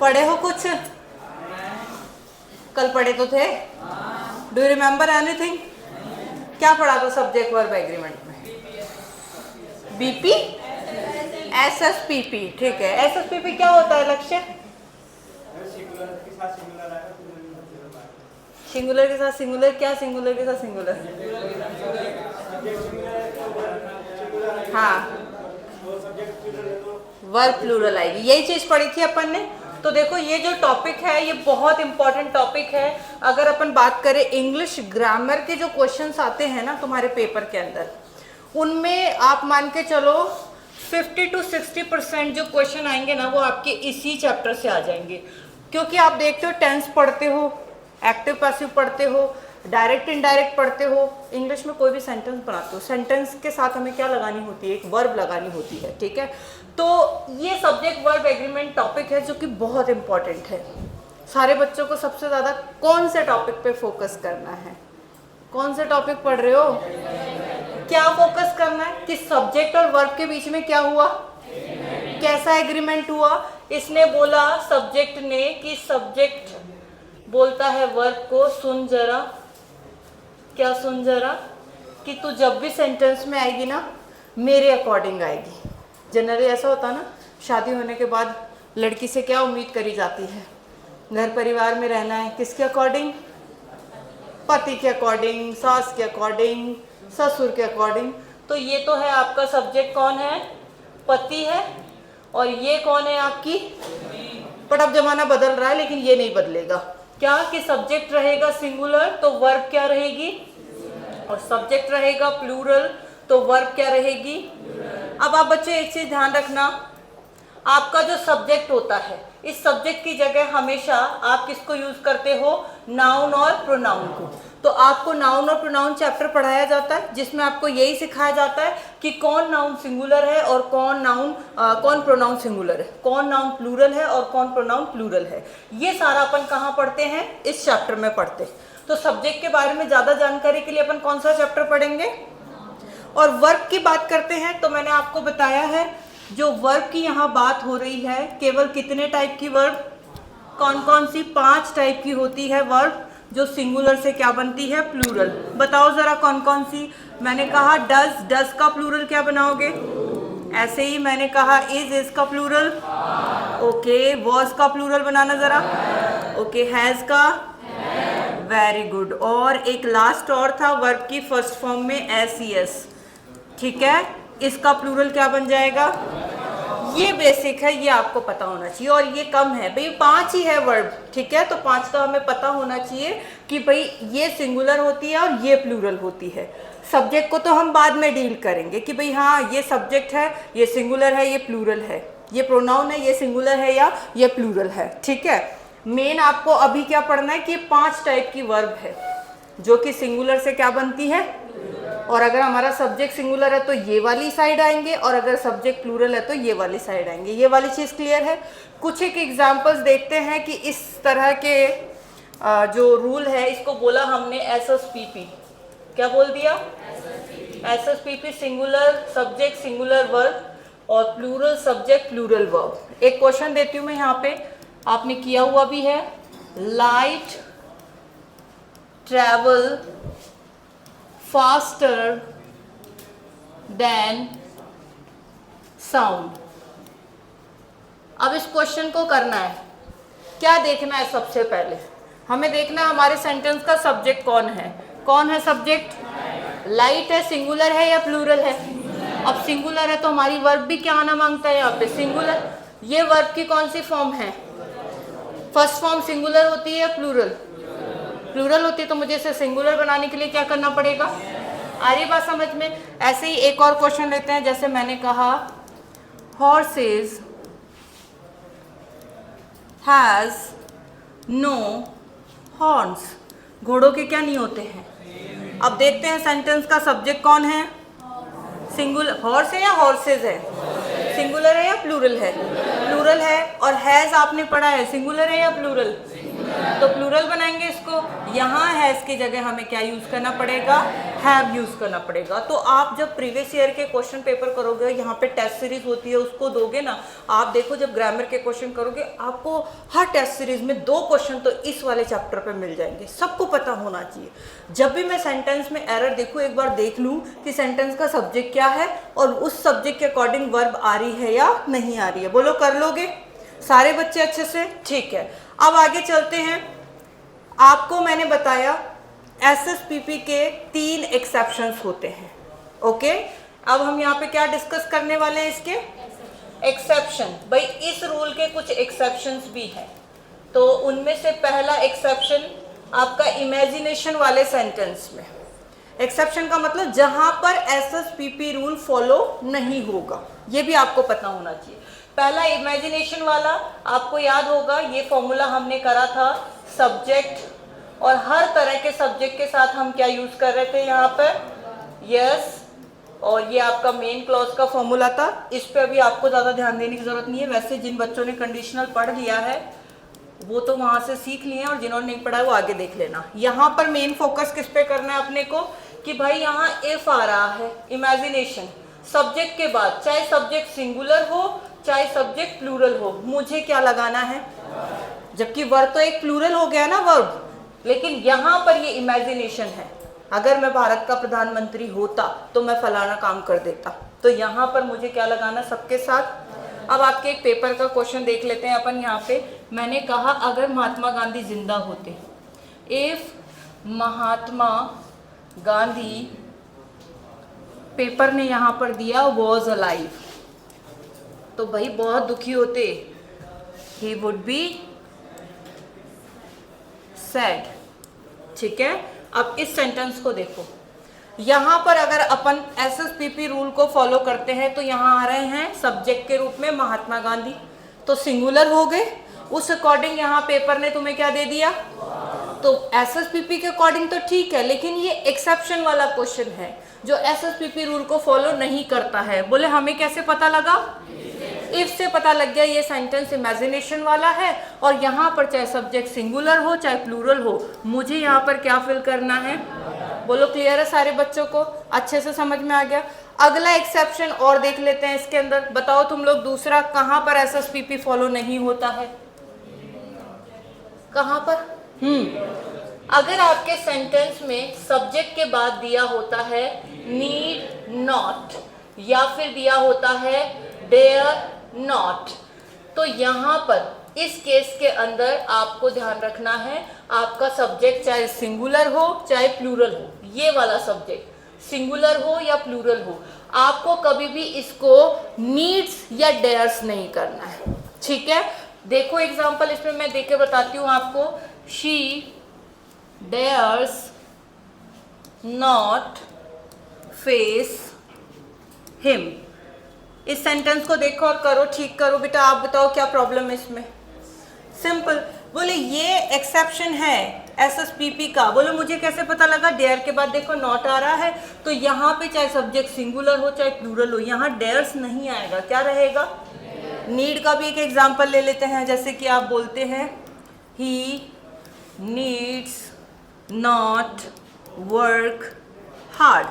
पढ़े हो कुछ? कल पढ़े तो थे। Do you remember anything? क्या पढ़ा था सब्जेक्ट वर्ब एग्रीमेंट में? बीपी, एसएसपीपी। ठीक है, एसएसपीपी क्या होता है लक्ष्य? सिंगुलर के साथ सिंगुलर। क्या सिंगुलर के साथ सिंगुलर? हाँ, वर्ब प्लूरल आएगी। यही चीज पढ़ी थी अपन ने। तो देखो ये जो टॉपिक है ये बहुत इंपॉर्टेंट टॉपिक है। अगर अपन बात करें इंग्लिश ग्रामर के जो क्वेश्चंस आते हैं ना तुम्हारे पेपर के अंदर, उनमें आप मान के चलो 50 to 60% जो क्वेश्चन आएंगे ना वो आपके इसी चैप्टर से आ जाएंगे। क्योंकि आप देखते हो टेंस पढ़ते हो, एक्टिव पैसिव पढ़ते हो, डायरेक्ट इनडायरेक्ट पढ़ते हो, इंग्लिश में कोई भी सेंटेंस बनाते हो, सेंटेंस के साथ हमें क्या लगानी होती है? एक वर्ब लगानी होती है। ठीक है, तो ये सब्जेक्ट वर्ब एग्रीमेंट टॉपिक है जो कि बहुत इंपॉर्टेंट है। सारे बच्चों को सबसे ज़्यादा कौन से टॉपिक पे फोकस करना है? कौन से टॉपिक पढ़ रहे हो? क्या फोकस करना है कि सब्जेक्ट और वर्ब के बीच में क्या हुआ, कैसा एग्रीमेंट हुआ। इसने बोला सब्जेक्ट ने कि सब्जेक्ट बोलता है वर्ब को सुन जरा। क्या सुन जरा? कि तू जब भी सेंटेंस में आएगी ना मेरे अकॉर्डिंग आएगी। जनरली ऐसा होता ना, शादी होने के बाद लड़की से क्या उम्मीद करी जाती है? घर परिवार में रहना है किसके अकॉर्डिंग? पति के अकॉर्डिंग, सास के अकॉर्डिंग, ससुर के अकॉर्डिंग। तो ये तो है आपका सब्जेक्ट कौन है? पति है। और ये कौन है आपकी? बट अब जमाना बदल रहा है लेकिन ये नहीं बदलेगा। क्या कि सब्जेक्ट रहेगा सिंगुलर तो वर्ब क्या रहेगी? और सब्जेक्ट रहेगा प्लूरल तो वर्ब क्या रहेगी? अब आप बच्चे एक चीज ध्यान रखना, आपका जो सब्जेक्ट होता है इस सब्जेक्ट की जगह हमेशा आप किसको यूज करते हो? नाउन और प्रोनाउन को। तो आपको नाउन और प्रोनाउन चैप्टर पढ़ाया जाता है जिसमें आपको यही सिखाया जाता है कि कौन नाउन सिंगुलर है और कौन प्रोनाउन सिंगुलर है, कौन नाउन प्लूरल है और कौन प्रोनाउन प्लूरल है। ये सारा अपन कहाँ पढ़ते हैं? इस चैप्टर में पढ़ते हैं। तो सब्जेक्ट के बारे में ज़्यादा जानकारी के लिए अपन कौन सा चैप्टर पढ़ेंगे? और वर्ब की बात करते हैं तो मैंने आपको बताया है जो वर्ब की यहाँ बात हो रही है, केवल कितने टाइप की वर्ब? कौन कौन सी? 5 टाइप की होती है वर्ब जो सिंगुलर से क्या बनती है? प्लूरल। बताओ जरा कौन कौन सी? मैंने कहा डज का प्लूरल क्या बनाओगे? ऐसे ही मैंने कहा इज का प्लूरल। ओके, वॉज का प्लूरल बनाना जरा। ओके, हैज का। Very good. और एक लास्ट और था वर्ब की फर्स्ट फॉर्म में एस। ठीक है, इसका प्लूरल क्या बन जाएगा? ये बेसिक है, ये आपको पता होना चाहिए। और ये कम है भाई, 5 ही है वर्ब। ठीक है, तो 5 का हमें पता होना चाहिए कि भाई ये सिंगुलर होती है और ये प्लूरल होती है। सब्जेक्ट को तो हम बाद में डील करेंगे कि भाई हाँ ये सब्जेक्ट है, ये सिंगुलर है, ये प्लूरल है, ये प्रोनाउन है, ये सिंगुलर है या ये प्लूरल है। ठीक है, मेन आपको अभी क्या पढ़ना है कि 5 टाइप की वर्ब है जो कि सिंगुलर से क्या बनती है। और अगर हमारा सब्जेक्ट सिंगुलर है तो ये वाली साइड आएंगे और अगर सब्जेक्ट प्लूरल है तो ये वाली साइड आएंगे। ये वाली चीज़ क्लियर है? कुछ एक एग्जांपल्स देखते हैं कि इस तरह के जो रूल है इसको बोला हमने एसएसपीपी। क्या बोल दिया? एसएसपीपी सिंगुलर सब्जेक्ट सिंगुलर वर्ब और प्लूरल सब्जेक्ट प्लूरल वर्ब। एक क्वेश्चन देती हूँ मैं यहाँ पे, आपने किया हुआ भी है। Light travel faster than sound। अब इस क्वेश्चन को करना है, क्या देखना है? सबसे पहले हमें देखना है हमारे सेंटेंस का सब्जेक्ट कौन है। कौन है सब्जेक्ट? लाइट है, सिंगुलर है या प्लूरल है? अब सिंगुलर है तो हमारी वर्ब भी क्या आना मांगता है यहाँ पे? सिंगुलर। ये वर्ब की कौन सी फॉर्म है? फर्स्ट फॉर्म सिंगुलर होती है या प्लूरल? प्लूरल होती है। तो मुझे इसे सिंगुलर बनाने के लिए क्या करना पड़ेगा? आ रही बात समझ में? ऐसे ही एक और क्वेश्चन लेते हैं, जैसे मैंने कहा हॉर्सेस हैज नो हॉर्न्स। घोड़ों के क्या नहीं होते हैं? अब देखते हैं सेंटेंस का सब्जेक्ट कौन है? सिंगुलर। हॉर्स है या हॉर्सेज है? सिंगुलर है या प्लूरल है? प्लूरल है। और हैज आपने पढ़ा है, सिंगुलर है या प्लूरल? तो प्लूरल बनाएंगे इसको, यहाँ हैज की जगह हमें क्या यूज करना पड़ेगा, हैव यूज करना पड़ेगा। तो आप जब प्रीवियस ईयर के क्वेश्चन पेपर करोगे, यहाँ पे टेस्ट सीरीज होती है उसको दोगे ना, आप देखो जब ग्रामर के क्वेश्चन करोगे आपको हर टेस्ट सीरीज में 2 क्वेश्चन तो इस वाले चैप्टर पे मिल जाएंगे। सबको पता होना चाहिए, जब भी मैं सेंटेंस में एरर देखूँ एक बार देख लूँ कि सेंटेंस का सब्जेक्ट क्या है और उस सब्जेक्ट के अकॉर्डिंग वर्ब आ रही है या नहीं आ रही है। बोलो कर लोगे सारे बच्चे अच्छे से? ठीक है, अब आगे चलते हैं। आपको मैंने बताया एसएसपीपी के 3 एक्सेप्शंस होते हैं। ओके, अब हम यहाँ पे क्या डिस्कस करने वाले हैं, इसके एक्सेप्शन। भाई इस रूल के कुछ एक्सेप्शंस भी हैं, तो उनमें से पहला एक्सेप्शन आपका इमेजिनेशन वाले सेंटेंस में। एक्सेप्शन का मतलब जहां पर एसएसपीपी रूल फॉलो नहीं होगा, ये भी आपको पता होना चाहिए। पहला इमेजिनेशन वाला, आपको याद होगा ये फॉर्मूला हमने करा था सब्जेक्ट, और हर तरह के सब्जेक्ट के साथ हम क्या यूज कर रहे थे यहाँ पर, यस, और ये आपका मेन क्लॉज का फॉर्मूला था। इस पे अभी आपको ज्यादा ध्यान देने की जरूरत नहीं है, वैसे जिन बच्चों ने कंडीशनल पढ़ लिया है वो तो वहां से सीख लिए हैं, और जिन्होंने नहीं पढ़ा है वो आगे देख लेना। यहाँ पर मेन फोकस किस पे करना है अपने को, कि भाई यहाँ इफ आ रहा है इमेजिनेशन सब्जेक्ट के बाद, चाहे सब्जेक्ट सिंगुलर हो चाहे सब्जेक्ट प्लूरल हो, मुझे क्या लगाना है, जबकि वर्ब तो एक प्लूरल हो गया ना वर्ब, लेकिन यहाँ पर ये इमेजिनेशन है। अगर मैं भारत का प्रधानमंत्री होता तो मैं फलाना काम कर देता, तो यहाँ पर मुझे क्या लगाना सबके साथ। अब आपके एक पेपर का क्वेश्चन देख लेते हैं अपन। यहाँ पे मैंने कहा अगर महात्मा गांधी जिंदा होते, इफ महात्मा गांधी, पेपर ने यहाँ पर दिया वॉज अलाइव, तो भाई बहुत दुखी होते, ही वुड बी सैड। ठीक है, अब इस सेंटेंस को देखो, यहाँ पर अगर अपन एसएसपीपी रूल को फॉलो करते हैं तो यहाँ आ रहे हैं सब्जेक्ट के रूप में महात्मा गांधी, तो सिंगुलर हो गए, उस अकॉर्डिंग यहाँ पेपर ने तुम्हें क्या दे दिया, तो एसएसपीपी के अकॉर्डिंग तो ठीक है, लेकिन ये एक्सेप्शन वाला क्वेश्चन है जो एसएसपीपी रूल को फॉलो नहीं करता है। बोले हमें कैसे पता लगा, इफ से पता लग गया ये सेंटेंस इमेजिनेशन वाला है, और यहाँ पर चाहे सब्जेक्ट सिंगुलर हो चाहे प्लूरल हो, मुझे यहाँ पर क्या फिल करना है। बोलो क्लियर है सारे बच्चों को, अच्छे से समझ में आ गया। अगला एक्सेप्शन और देख लेते हैं इसके अंदर, बताओ तुम लोग दूसरा कहाँ पर एसएसपीपी फॉलो नहीं होता है, कहाँ पर? अगर आपके सेंटेंस में सब्जेक्ट के बाद दिया होता है नीड नॉट, या फिर दिया होता है डेयर नॉट, तो यहाँ पर इस केस के अंदर आपको ध्यान रखना है, आपका सब्जेक्ट चाहे सिंगुलर हो चाहे प्लूरल हो, ये वाला सब्जेक्ट सिंगुलर हो या प्लूरल हो, आपको कभी भी इसको नीड्स या डेयर्स नहीं करना है। ठीक है, देखो एग्जांपल इसमें मैं देके बताती हूँ आपको। She dares not face him, इस सेंटेंस को देखो और करो, ठीक करो बेटा। आप बताओ क्या प्रॉब्लम है इसमें? सिंपल, बोले ये एक्सेप्शन है एसएसपीपी का। बोलो मुझे कैसे पता लगा, डेयर के बाद देखो नॉट आ रहा है, तो यहाँ पे चाहे सब्जेक्ट सिंगुलर हो चाहे प्लूरल हो, यहाँ डेयर्स नहीं आएगा, क्या रहेगा, नीड का भी एक एग्जांपल ले लेते हैं, जैसे कि आप बोलते हैं he needs not work hard,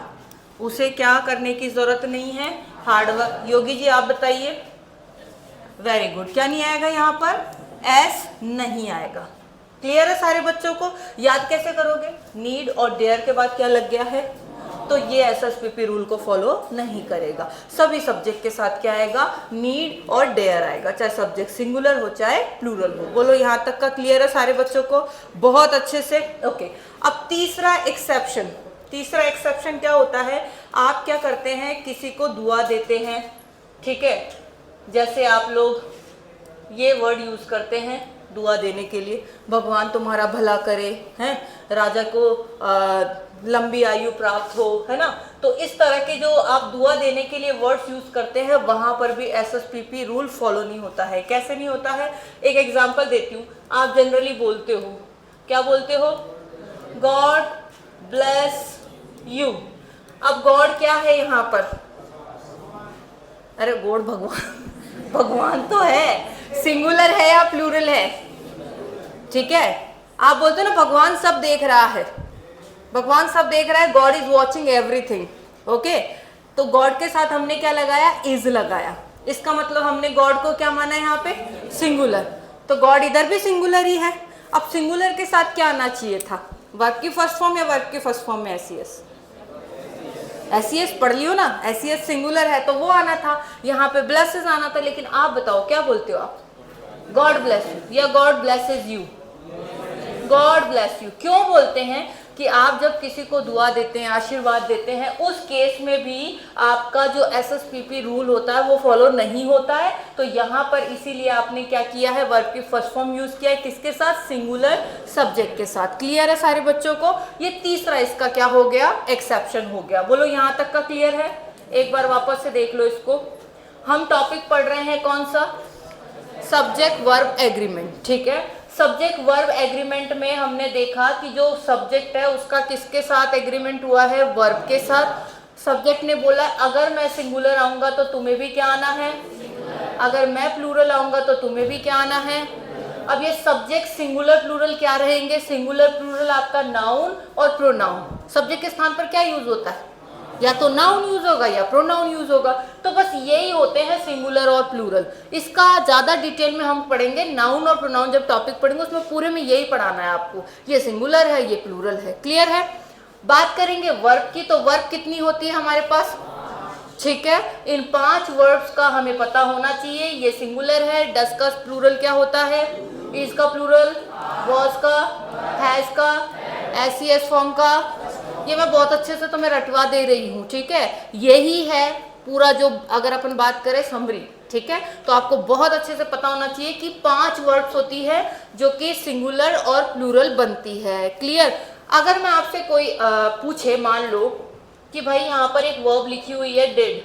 उसे क्या करने की जरूरत नहीं है, हार्ड वर्क। योगी जी आप बताइए, वेरी गुड, क्या नहीं आएगा यहाँ पर, एस नहीं आएगा। क्लियर है सारे बच्चों को? याद कैसे करोगे, नीड और डेयर के बाद क्या लग गया है, तो ये एसएसपीपी रूल को फॉलो नहीं करेगा। सभी सब्जेक्ट के साथ क्या आएगा, नीड और डेयर आएगा, चाहे सब्जेक्ट सिंगुलर हो चाहे प्लूरल हो। बोलो यहाँ तक का क्लियर है सारे बच्चों को? बहुत अच्छे से। ओके, अब तीसरा एक्सेप्शन, तीसरा एक्सेप्शन क्या होता है, आप क्या करते हैं, किसी को दुआ देते हैं, ठीक है, जैसे आप लोग ये वर्ड यूज करते हैं दुआ देने के लिए, भगवान तुम्हारा भला करे, हैं, राजा को लंबी आयु प्राप्त हो, है ना। तो इस तरह के जो आप दुआ देने के लिए वर्ड्स यूज करते हैं, वहां पर भी एसएसपीपी रूल फॉलो नहीं होता है। कैसे नहीं होता है, एक एग्जांपल देती हूँ। आप जनरली बोलते हो, क्या बोलते हो, गॉड ब्लेस यू। अब गॉड क्या है यहाँ पर, अरे गॉड भगवान, भगवान तो है, सिंगुलर है या प्लूरल है, ठीक है, आप बोलते हो ना भगवान सब देख रहा है, भगवान सब देख रहा है, God is watching everything. Okay, तो गॉड के साथ हमने क्या लगाया, इज लगाया, इसका मतलब हमने गॉड को क्या माना है यहाँ पे, सिंगुलर, तो गॉड इधर भी सिंगुलर ही है। अब सिंगुलर के साथ क्या आना चाहिए था, वर्ब की फर्स्ट फॉर्म या वर्ब की फर्स्ट फॉर्म में एस, एस पढ़ लियो ना, एस सिंगुलर है तो वो आना था, यहाँ पे ब्लेसेस आना था, लेकिन आप बताओ क्या बोलते हो आप, गॉड ब्लेस यू या God blesses you, God bless you. क्यों बोलते हैं कि आप जब किसी को दुआ देते हैं, आशीर्वाद देते हैं, उस केस में भी आपका जो SSPP रूल होता है वो फॉलो नहीं होता है, तो यहाँ पर इसीलिए आपने क्या किया है, वर्ब की फर्स्ट फॉर्म यूज किया है, किसके साथ, सिंगुलर सब्जेक्ट के साथ। क्लियर है सारे बच्चों को, ये तीसरा इसका क्या हो गया, एक्सेप्शन हो गया। बोलो यहाँ तक का क्लियर है, एक बार वापस से देख लो इसको। हम टॉपिक पढ़ रहे हैं कौन सा, सब्जेक्ट वर्ब एग्रीमेंट, ठीक है। सब्जेक्ट वर्ब एग्रीमेंट में हमने देखा कि जो सब्जेक्ट है उसका किसके साथ एग्रीमेंट हुआ है, वर्ब के साथ। सब्जेक्ट ने बोला अगर मैं सिंगुलर आऊंगा तो तुम्हें भी क्या आना है, अगर मैं प्लूरल आऊंगा तो तुम्हें भी क्या आना है। अब ये सब्जेक्ट सिंगुलर प्लूरल क्या रहेंगे, सिंगुलर प्लूरल आपका नाउन और प्रोनाउन, सब्जेक्ट के स्थान पर क्या यूज होता है, या तो नाउन यूज होगा या प्रोनाउन यूज होगा, तो बस यही होते हैं सिंगुलर और प्लूरल। इसका ज्यादा डिटेल में हम पढ़ेंगे, नाउन और प्रोनाउन जब टॉपिक पढ़ेंगे उसमें पूरे में यही पढ़ाना है आपको, ये सिंगुलर है ये प्लूरल है। क्लियर है। बात करेंगे वर्ब की, तो वर्ब कितनी होती है हमारे पास, ठीक है, इन 5 वर्ब्स का हमें पता होना चाहिए। ये सिंगुलर है, डज का प्लूरल क्या होता है, इज का प्लूरल, वॉज का, हैज का, एस फॉर्म का, ये मैं बहुत अच्छे से तुम्हें रटवा दे रही हूँ, ठीक है। यही है पूरा जो अगर अपन बात करें समरी, ठीक है, तो आपको बहुत अच्छे से पता होना चाहिए कि 5 वर्ड्स होती है जो कि सिंगुलर और प्लूरल बनती है। क्लियर। अगर मैं आपसे कोई पूछे, मान लो कि भाई यहाँ पर एक वर्ब लिखी हुई है डिड,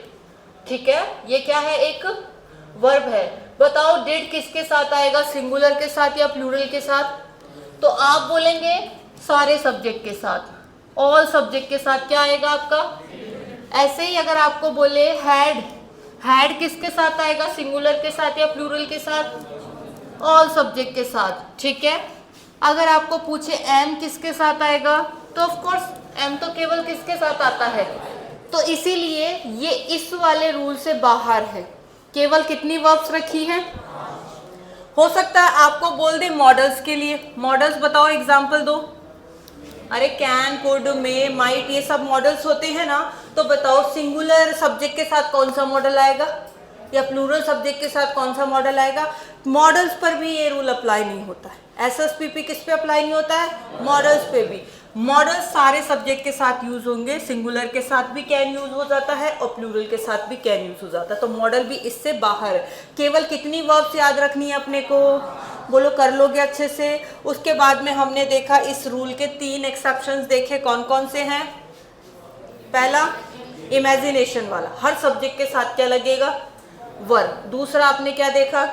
ठीक है, ये क्या है, एक वर्ब है, बताओ डिड किसके साथ आएगा, सिंगुलर के साथ या प्लूरल के साथ, तो आप बोलेंगे सारे सब्जेक्ट के साथ, ऑल सब्जेक्ट के साथ क्या आएगा आपका। ऐसे ही अगर आपको बोले हैड, हैड किसके साथ आएगा, सिंगुलर के साथ या प्लूरल के साथ, ऑल सब्जेक्ट के साथ, ठीक है। अगर आपको पूछे एम किसके साथ आएगा, तो ऑफ कोर्स एम तो केवल किसके साथ आता है, तो इसीलिए ये इस वाले रूल से बाहर है। केवल कितनी वर्ब्स रखी हैं, हो सकता है आपको बोल दे मॉडल्स के लिए, मॉडल्स बताओ, एग्जाम्पल दो। अरे कैन, कुड, मे, माइट, ये सब मॉडल्स होते हैं ना, तो बताओ सिंगुलर सब्जेक्ट के साथ कौन सा मॉडल आएगा या प्लूरल सब्जेक्ट के साथ कौन सा मॉडल आएगा। मॉडल्स पर भी ये रूल अप्लाई नहीं होता है। SSPP किस पे अप्लाई नहीं होता है, मॉडल्स पे भी। मॉडल्स सारे सब्जेक्ट के साथ यूज होंगे, सिंगुलर के साथ भी कैन यूज हो जाता है और प्लूरल के साथ भी कैन यूज हो जाता है, तो मॉडल भी इससे बाहर है। केवल कितनी वर्ब्स याद रखनी है अपने को, बोलो कर लोगे अच्छे से। उसके बाद में हमने देखा इस रूल के 3 एक्सेप्शंस देखे, कौन कौन से हैं। पहला इमेजिनेशन वाला, हर सब्जेक्ट के साथ क्या लगेगा, वर्ब। दूसरा आपने क्या देखा,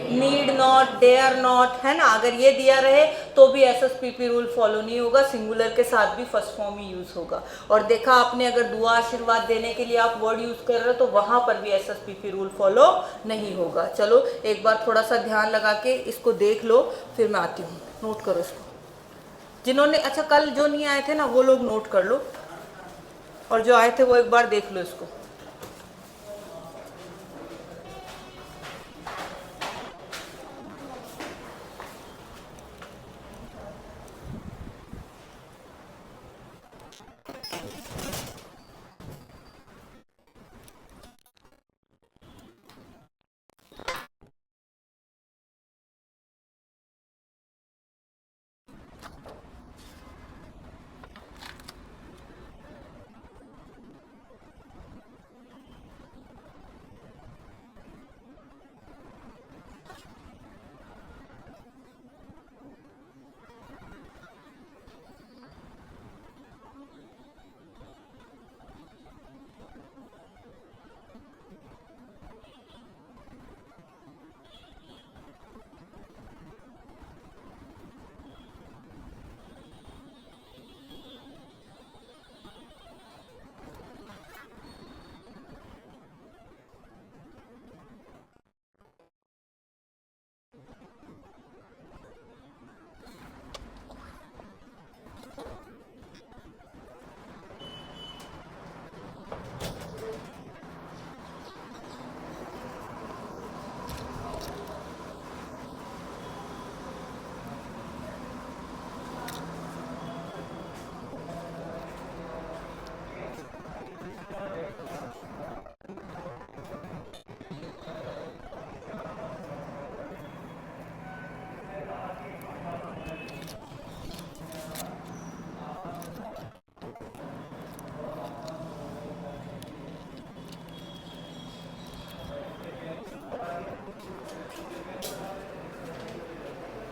नीड नॉट, डेयर नॉट, है ना, अगर ये दिया रहे तो भी SSPP रूल फॉलो नहीं होगा, सिंगुलर के साथ भी फर्स्ट फॉर्म ही यूज होगा। और देखा आपने अगर दुआ आशीर्वाद देने के लिए आप वर्ड यूज कर रहे हो तो वहां पर भी SSPP रूल फॉलो नहीं होगा। चलो एक बार थोड़ा सा ध्यान लगा के इसको देख लो, फिर मैं आती हूँ, नोट करो इसको। जिन्होंने, अच्छा कल जो नहीं आए थे ना वो लोग नोट कर लो, और जो आए थे वो एक बार देख लो इसको।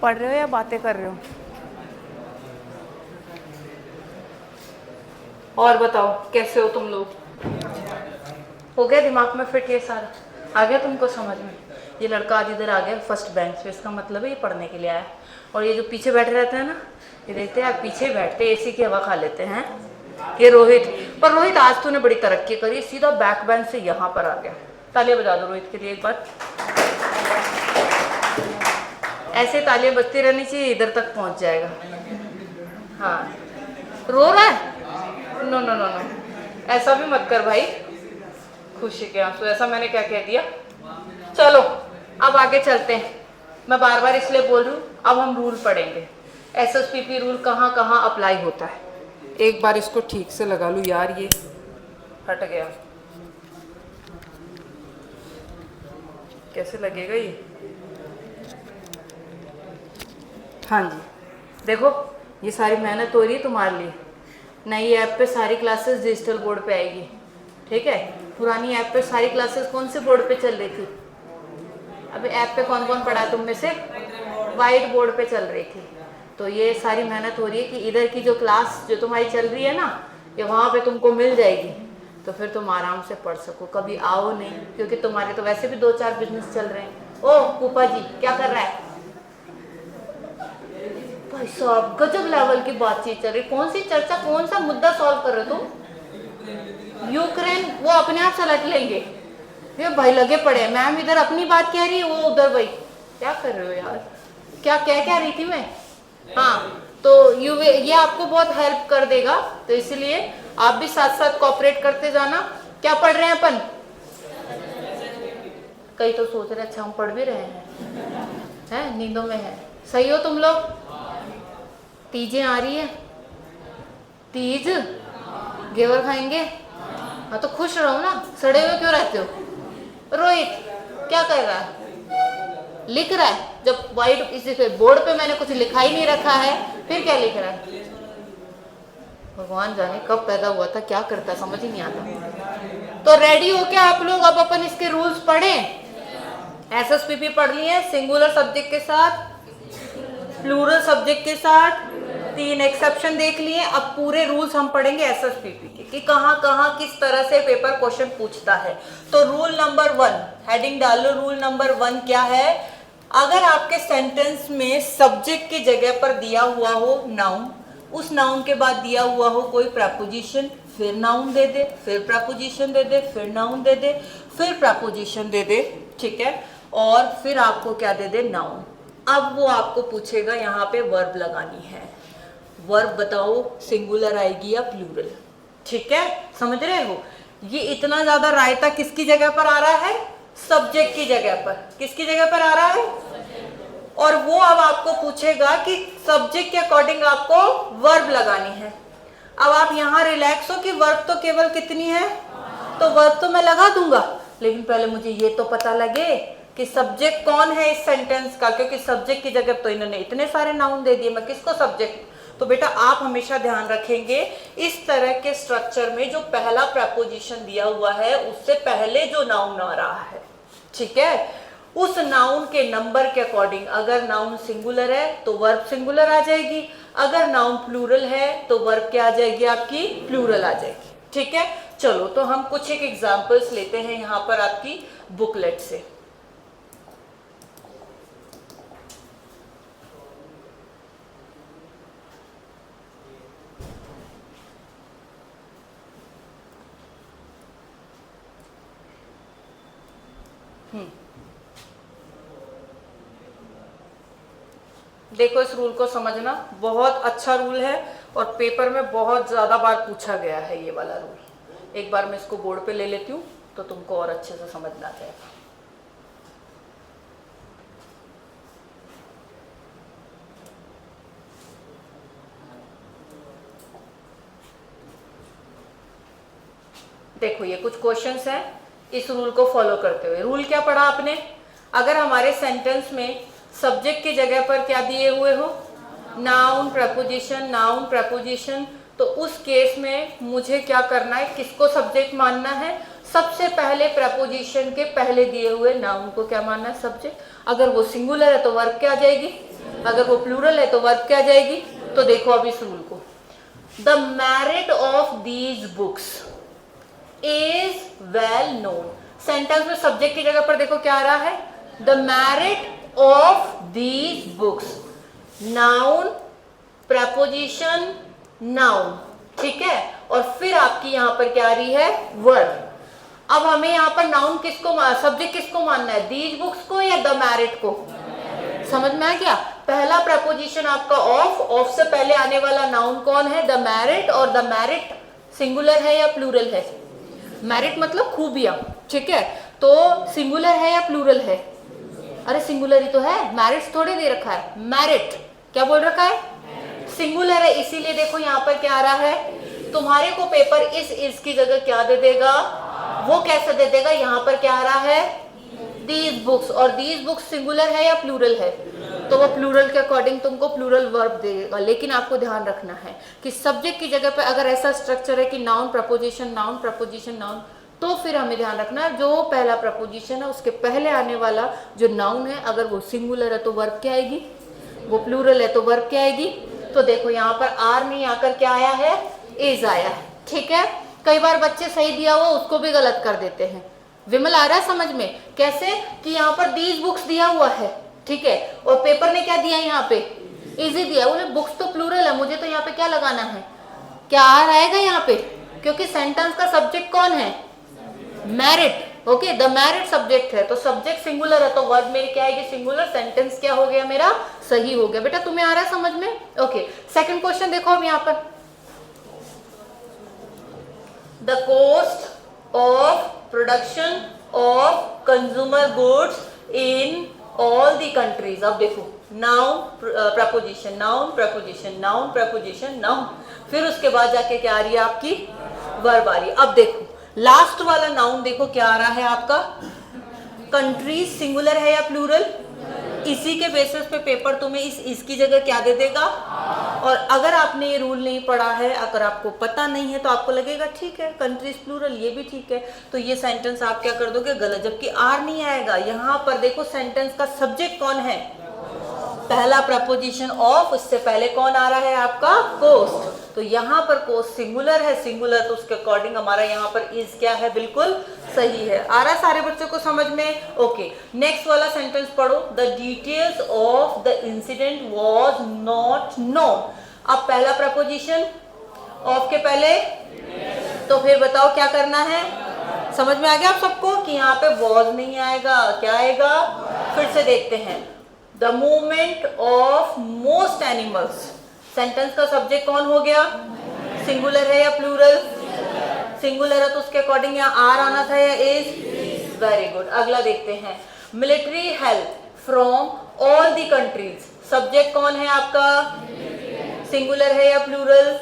पढ़ रहे हो या बातें कर रहे हो? और बताओ कैसे हो तुम लोग? हो गया दिमाग में फिट? ये सारा आ गया तुमको समझ में? ये लड़का आज इधर आ गया फर्स्ट बेंच पे, इसका मतलब है ये पढ़ने के लिए आया। और ये जो पीछे बैठे रहते हैं ना, ये देखते हैं पीछे बैठते एसी की हवा खा लेते हैं। ये रोहित, पर रोहित आज तूने बड़ी तरक्की करी, सीधा बैक बेंच से यहाँ पर आ गया। तालियां बजा दो रोहित के लिए एक बार। ऐसे तालियां बजती रहनी चाहिए, इधर तक पहुंच जाएगा। हाँ, रो रहा है? नो नो नो नो, ऐसा भी मत कर भाई, खुशी के आंसू। ऐसा मैंने क्या कह दिया? चलो अब आगे चलते हैं। मैं बार बार इसलिए बोल रही हूँ, अब हम रूल पढ़ेंगे। SSPP रूल कहाँ कहाँ अप्लाई होता है। एक बार इसको ठीक से लगा लूँ यार, ये हट गया। कैसे लगेगा ये? हाँ जी, देखो ये सारी मेहनत हो रही है तुम्हारे लिए। नई ऐप पे सारी क्लासेस डिजिटल बोर्ड पे आएगी, ठीक है? पुरानी ऐप पे सारी क्लासेस कौन से बोर्ड पे चल रही थी? अभी ऐप पे कौन कौन पढ़ा तुम में से? वाइट बोर्ड पे चल रही थी। तो ये सारी मेहनत हो रही है कि इधर की जो क्लास जो तुम्हारी चल रही है ना, ये वहाँ पे तुमको मिल जाएगी, तो फिर तुम आराम से पढ़ सको। कभी आओ नहीं, क्योंकि तुम्हारे तो वैसे भी 2-4 बिजनेस चल रहे हैं। ओ पूपा जी क्या कर रहा है? भाई साहब गजब लेवल की बातचीत चल रही। कौन सी चर्चा, कौन सा मुद्दा सॉल्व कर रहे हो तुम? यूक्रेन, वो अपने आप सलट लेंगे। ये भाई लगे पड़े, मैम इधर अपनी बात कह रही है, वो उधर। भाई क्या कर रहे हो यार? क्या कह रही थी मैं? हाँ, तो ये आपको बहुत हेल्प कर देगा, तो इसलिए आप भी साथ साथ कोऑपरेट करते जाना। क्या पढ़ रहे हैं अपन? कई तो सोच रहे अच्छा हम पढ़ भी रहे हैं, नींदों में है। सही हो तुम लोग? तीजें आ रही है, तीज घेवर खाएंगे। हाँ तो खुश रहो ना, सड़े हुए क्यों रहते हो? रोहित क्या कर रहा है? लिख रहा है। जब वाइट इसी बोर्ड पे मैंने कुछ लिखा ही नहीं रखा है, फिर क्या लिख रहा है? भगवान जाने कब पैदा हुआ था, क्या करता समझ ही नहीं आता। तो रेडी हो क्या आप लोग? अब अपन इसके रूल्स पढ़ें। SSPP पढ़ लिए, सिंगुलर सब्जेक्ट के साथ, प्लूरल सब्जेक्ट के साथ, 3 एक्सेप्शन देख लिए। अब पूरे रूल्स हम पढ़ेंगे SSPP के कि कहाँ कहाँ किस तरह से पेपर क्वेश्चन पूछता है। तो रूल नंबर 1, हेडिंग डालो। रूल नंबर 1 क्या है? अगर आपके सेंटेंस में सब्जेक्ट की जगह पर दिया हुआ हो नाउन, उस नाउन के बाद दिया हुआ हो कोई प्रपोजिशन, फिर नाउन दे दे, फिर प्रपोजिशन दे दे, फिर नाउन दे दे, फिर प्रपोजिशन दे दे, ठीक है? और फिर आपको क्या दे दे? नाउन। अब वो आपको पूछेगा यहाँ पे वर्ब लगानी है। वर्ब बताओ सिंगुलर आएगी या प्लूरल, ठीक है? समझ रहे हो? ये इतना ज्यादा रायता किसकी जगह पर आ रहा है? सब्जेक्ट की जगह पर। किसकी जगह पर आ रहा है? और वो अब आपको पूछेगा कि सब्जेक्ट के अकॉर्डिंग आपको वर्ब लगानी है। अब आप यहाँ रिलैक्स हो कि वर्ब तो केवल कितनी है, तो वर्ब तो मैं लगा दूंगा, लेकिन पहले मुझे ये तो पता लगे कि सब्जेक्ट कौन है इस सेंटेंस का, क्योंकि सब्जेक्ट की जगह तो इन्होंने इतने सारे नाउन दे दिए, मैं किसको सब्जेक्ट? तो बेटा आप हमेशा ध्यान रखेंगे इस तरह के स्ट्रक्चर में जो पहला प्रपोजिशन दिया हुआ है उससे पहले जो नाउन आ रहा है, ठीक है, उस नाउन के नंबर के अकॉर्डिंग अगर नाउन सिंगुलर है तो वर्ब सिंगुलर आ जाएगी, अगर नाउन प्लूरल है तो वर्ब क्या आ जाएगी आपकी? प्लूरल आ जाएगी, ठीक है? चलो तो हम कुछ एक एग्जांपल्स लेते हैं यहाँ पर आपकी बुकलेट से। देखो इस रूल को समझना, बहुत अच्छा रूल है और पेपर में बहुत ज्यादा बार पूछा गया है ये वाला रूल। एक बार मैं इसको बोर्ड पे ले लेती हूँ तो तुमको और अच्छे से समझ में आ जाएगा। देखो ये कुछ क्वेश्चंस हैं इस रूल को फॉलो करते हुए। रूल क्या पढ़ा आपने? अगर हमारे सेंटेंस में सब्जेक्ट की जगह पर क्या दिए हुए हो? नाउन प्रपोजिशन, नाउन प्रपोजिशन, तो उस केस में मुझे क्या करना है? किसको सब्जेक्ट मानना है? सबसे पहले प्रपोजिशन के पहले दिए हुए नाउन को क्या मानना है? सब्जेक्ट। अगर वो सिंगुलर है तो वर्ब क्या आ जाएगी? अगर वो प्लूरल है तो वर्ब क्या आ जाएगी? तो देखो अब इस रूल को, the merit of these books is well known. Sentence में सब्जेक्ट की जगह पर देखो क्या आ रहा है, the merit of these books, noun, preposition, noun, ठीक है, और फिर आपकी यहां पर क्या आ रही है, वर्ब। अब हमें यहाँ पर नाउन किसको, सब्जेक्ट किसको मानना है, दीज बुक्स को या द मैरिट को? समझ में आ गया? पहला प्रपोजिशन आपका ऑफ, ऑफ से पहले आने वाला नाउन कौन है, द मैरिट, और द मैरिट सिंगुलर है या प्लूरल है? मैरिट मतलब खूबियां, ठीक है, तो सिंगुलर है या प्लूरल है? अरे सिंगुलर ही तो है, मैरिट थोड़ी दे रखा है, मैरिट क्या बोल रखा है, सिंगुलर है, इसीलिए देखो यहाँ पर क्या आ रहा है, तुम्हारे को पेपर इस की जगह क्या दे देगा, वो कैसे दे देगा, यहाँ पर क्या आ रहा है, दीज बुक्स, और दीज बुक्स सिंगुलर है या प्लूरल है, तो वो प्लूरल के अकॉर्डिंग तुमको प्लूरल वर्ब देगा। लेकिन आपको ध्यान रखना है कि सब्जेक्ट की जगह पे अगर ऐसा स्ट्रक्चर है कि noun preposition noun preposition noun, तो फिर हमें ध्यान रखना जो पहला प्रपोजिशन है उसके पहले आने वाला जो नाउन है, अगर वो सिंगुलर है तो वर्ब क्या आएगी, वो प्लूरल है तो वर्ब क्या आएगी। तो देखो यहाँ पर आर नहीं आकर क्या आया है, इज आया है, ठीक है। कई बार बच्चे सही दिया हुआ उसको भी गलत कर देते हैं। विमल आ रहा है समझ में? कैसे कि यहाँ पर दीज बुक्स दिया हुआ है, ठीक है, और पेपर ने क्या दिया यहाँ पे, इजी दिया, बोले बुक्स तो प्लूरल है, मुझे तो यहाँ पे क्या लगाना है, क्या आर आएगा यहाँ पे, क्योंकि सेंटेंस का सब्जेक्ट कौन है, merit, okay, the merit subject है, तो सब्जेक्ट सिंगुलर है तो वर्ब मेरी क्या आएगी, सिंगुलर, सेंटेंस क्या हो गया मेरा, सही हो गया। बेटा तुम्हें आ रहा है समझ में? ओके, सेकंड क्वेश्चन देखो अब यहाँ पर, the cost of production of consumer goods in all the countries. अब देखो noun preposition noun preposition noun preposition noun, फिर उसके बाद जाके क्या आ रही है आपकी, वर्ब आ रही है। अब देखो लास्ट वाला नाउन देखो क्या आ रहा है आपका, कंट्रीज सिंगुलर है या प्लूरल, इसी के बेसिस पे पेपर तुम्हें इसकी जगह क्या दे देगा। और अगर आपने ये रूल नहीं पढ़ा है, अगर आपको पता नहीं है तो आपको लगेगा ठीक है कंट्रीज प्लूरल, ये भी ठीक है, तो ये सेंटेंस आप क्या कर दोगे, गलत, जबकि आर नहीं आएगा। यहाँ पर देखो सेंटेंस का सब्जेक्ट कौन है, पहला प्रपोजिशन ऑफ, उससे पहले कौन आ रहा है आपका, कोस्ट, तो यहाँ पर कोस्ट सिंगुलर है, सिंगुलर तो उसके अकॉर्डिंग हमारा यहाँ पर इज क्या है, बिल्कुल सही है। आ रहा है सारे बच्चों को समझ में? ओके, नेक्स्ट वाला सेंटेंस पढ़ो, the details of the incident was not known. अब पहला प्रपोजिशन ऑफ के पहले, तो फिर बताओ क्या करना है, समझ में आ गया आप सबको कि यहाँ पे वॉज नहीं आएगा, क्या आएगा, फिर से देखते हैं, the movement of most animals, sentence का सब्जेक्ट कौन हो गया, सिंगुलर है या प्लूरल, सिंगुलर है तो उसके अकॉर्डिंग यहाँ आर आना था या इज, वेरी गुड। अगला देखते हैं, military help from all the countries, subject कौन है आपका, सिंगुलर है या प्लूरल,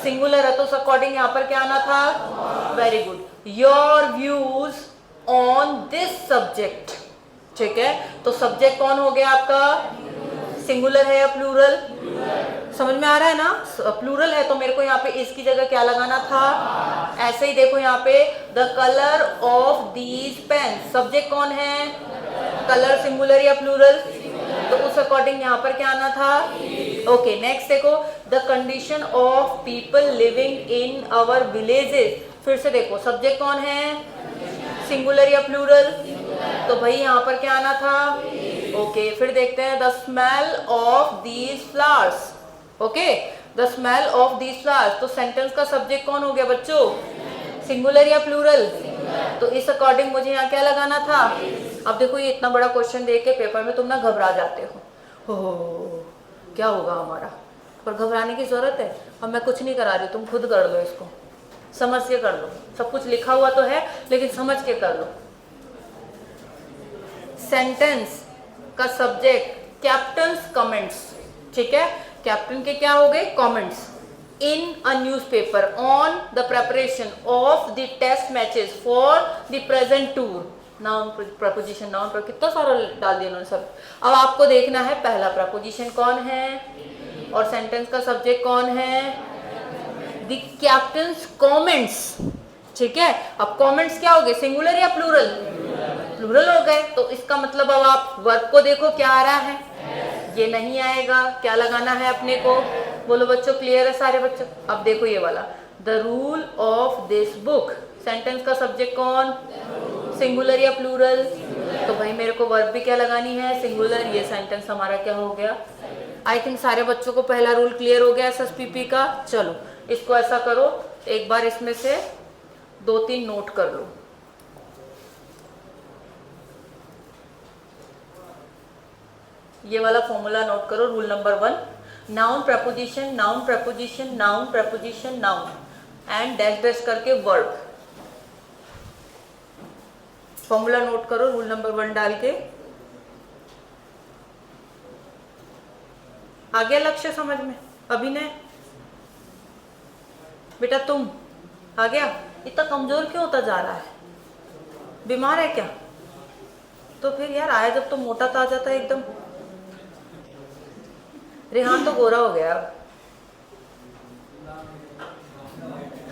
सिंगुलर है तो उस अकॉर्डिंग यहाँ पर क्या आना था, very good. Your views on this subject, ठीक है, तो सब्जेक्ट कौन हो गया आपका, सिंगुलर है या प्लूरल, समझ में आ रहा है ना, प्लूरल है तो मेरे को यहाँ पे इसकी जगह क्या लगाना था, ऐसे ही देखो यहाँ पे the colour of these pen, subject कौन है, कलर सिंगुलर या प्लूरल, तो उस अकॉर्डिंग यहाँ पर क्या आना था। ओके, नेक्स्ट देखो, the condition of people living in our villages, फिर से देखो सब्जेक्ट कौन है, सिंगुलर या प्लूरल, तो भाई यहाँ पर क्या आना था। ओके, फिर देखते हैं the smell of these flowers, okay, the smell of these flowers, तो सेंटेंस का सब्जेक्ट कौन हो गया बच्चों, सिंगुलर या प्लूरल, तो इस अकॉर्डिंग मुझे यहाँ क्या लगाना था। अब देखो ये इतना बड़ा क्वेश्चन देख के पेपर में तुम ना घबरा जाते हो क्या होगा हमारा, पर घबराने की जरूरत है, अब मैं कुछ नहीं करा रही, तुम खुद कर लो, इसको समझ के कर लो, सब कुछ लिखा हुआ तो है लेकिन समझ के कर लो। सेंटेंस का सब्जेक्ट कैप्टन्स कमेंट्स, ठीक है, कैप्टन के क्या हो गए, comments in a newspaper on the preparation of the test matches for the present tour, noun preposition noun पर कितना सारा डाल दिया उन्होंने सब। अब आपको देखना है पहला प्रपोजिशन कौन है और सेंटेंस का सब्जेक्ट कौन है, द कैप्टन्स कमेंट्स, ठीक है। अब कमेंट्स क्या हो गए, सिंगुलर या प्लूरल, प्लूरल हो गए, तो इसका मतलब अब आप वर्ब को देखो क्या आ रहा है, ये नहीं आएगा, क्या लगाना है अपने को, बोलो बच्चों, क्लियर है सारे बच्चों। अब देखो ये वाला, the rule of this book, sentence का सब्जेक्ट कौन, सिंगुलर या प्लूरल, तो भाई मेरे को वर्ब भी क्या लगानी है, सिंगुलर। ये सेंटेंस हमारा क्या हो गया। आई थिंक सारे बच्चों को पहला रूल क्लियर हो गया एसएसपीपी का। चलो इसको ऐसा करो, एक बार इसमें से 2-3 नोट कर लो। ये वाला फॉर्मूला नोट करो, rule number 1, noun preposition, noun preposition, noun preposition, noun and dash dash करके वर्ब। फॉर्मूला नोट करो रूल नंबर 1 डाल के। आ गया लक्ष्य समझ में। अभिनय बेटा तुम आ गया। इतना कमजोर क्यों होता जा रहा है, बीमार है क्या? तो फिर यार आया जब तो मोटा ताजा था एकदम। रेहान तो गोरा हो गया।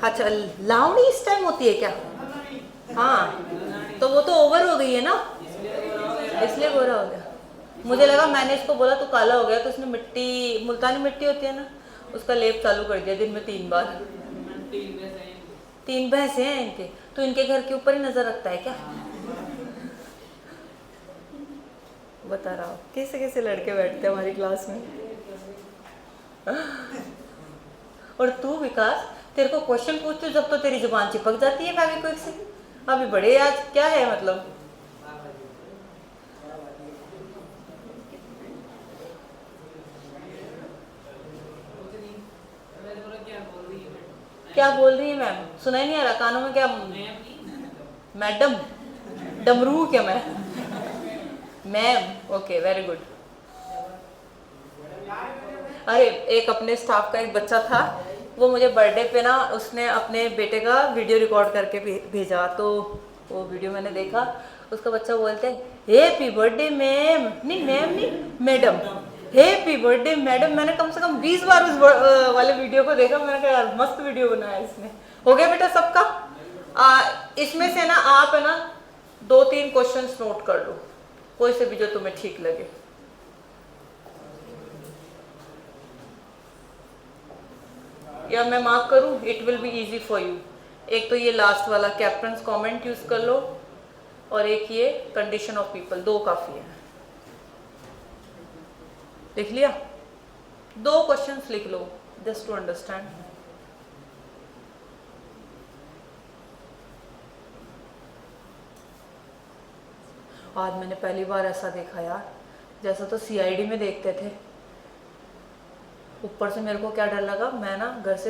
अच्छा लावणी इस टाइम होती है क्या? हाँ तो वो तो ओवर हो गई है ना, इसलिए गोरा हो गया। मुझे लगा मैंने इसको बोला तो काला हो गया, तो उसने मिट्टी, मुल्तानी मिट्टी होती है ना, उसका लेप चालू कर दिया दिन में 3 बार। 3 भैंसे हैं इनके, तो इनके घर के ऊपर ही नजर रखता है क्या? बता रहा हूँ कैसे कैसे लड़के बैठते हैं हमारी क्लास में। और तू विकास, तेरे को क्वेश्चन पूछती हूँ जब तो तेरी जुबान चिपक जाती है फेविक्विक से। अभी बड़े आज क्या है मतलब। क्या बोल रही है मैम, सुनाई नहीं आ रहा कानों में? क्या मैडम, डमरू क्या मैं, मैम, ओके वेरी गुड। अरे एक अपने स्टाफ का एक बच्चा था, वो मुझे बर्थडे पे ना उसने अपने बेटे का वीडियो रिकॉर्ड करके भेजा, तो वो वीडियो मैंने देखा। उसका बच्चा बोलते हैं हैप्पी बर्थडे मैम, नहीं मैम नहीं मैडम, हैप्पी बर्थडे मैडम। मैंने कम से कम 20 बार उस वाले वीडियो को देखा। मैंने कहा यार मस्त वीडियो बनाया इसने। हो गया बेटा सबका? इसमें से ना आप है ना 2-3 क्वेश्चंस नोट कर लो, कोई से भी जो तुम्हें ठीक लगे। या मैं मार्क करूं, it will be easy for you. एक तो ये लास्ट वाला कैप्टन्स कमेंट यूज कर लो, और एक ये कंडीशन ऑफ पीपल, 2 काफी है। लिख लिया? 2 क्वेश्चंस लिख लो जस्ट टू अंडरस्टैंड। आज मैंने पहली बार ऐसा देखा यार, जैसा तो सीआईडी में देखते थे। ऊपर से मेरे को क्या डर लगा, मैं ना घर से